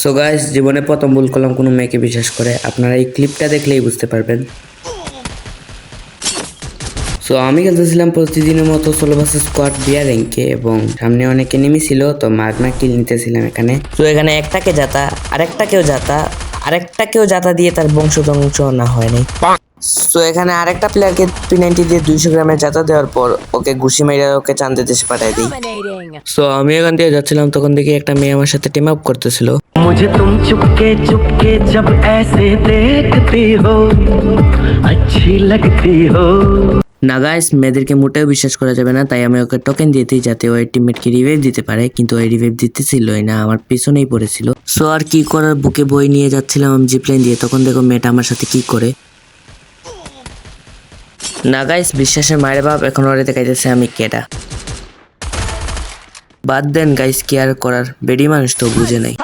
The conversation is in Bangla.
সো গাইস, জীবনে প্রথম ভুল করলাম কোনো মেয়েকে বিশ্বাস করে। আপনারা এই ক্লিপটা দেখলেই বুঝতে পারবেন। সো আমি খেলতেছিলাম প্রতিদিনের মতো সোলো ভার্সেস স্কোয়াড বিয়ার র্যাঙ্কে এবং সামনে অনেক এনিমি ছিল, তো মাগনা কিল নিতেছিলাম এখানে। তো এখানে একটাকে যাতা, আরেকটাকেও যাতা দিয়ে তার বংশ না হয়নি। তো এখানে আরেকটা প্লেয়ারকে P90 দিয়ে 200 গ্রামের যাতা দেওয়ার পর ওকে ঘুষি মেরে ওকে চাঁদের দেশে পাঠাই দিই। সো আমি এখান থেকে যাচ্ছিলাম, তখন দেখি একটা মেয়ে আমার সাথে টিম আপ করতেছিল। मुझे तुम चुपके चुपके जब ऐसे देखती हो अच्छी लगती हो। না গাইস, মেয়েদেরকে মোটেও বিশ্বাস করা যাবে না, তাই আমি ওকে টোকেন দিয়েছি যাতে ওই টিমমেটকে রিভাইভ দিতে পারে, কিন্তু ওই রিভাইভ দিতেছিলই না, আমার পিছনেই পড়েছিল। সো আর কি করার, বুকে বই নিয়ে যাচ্ছিলাম আমি জিপলাইন দিয়ে, তখন দেখো মেয়েটা আমার সাথে কি করে। না গাইস, বিশ্বাসের মায়ের বাপ এখন ওরে দেখাইতেছে আমি কেডা। বাদ দেন গাইস, কি আর করার, বেডি মানুষ তো বুঝে নাই।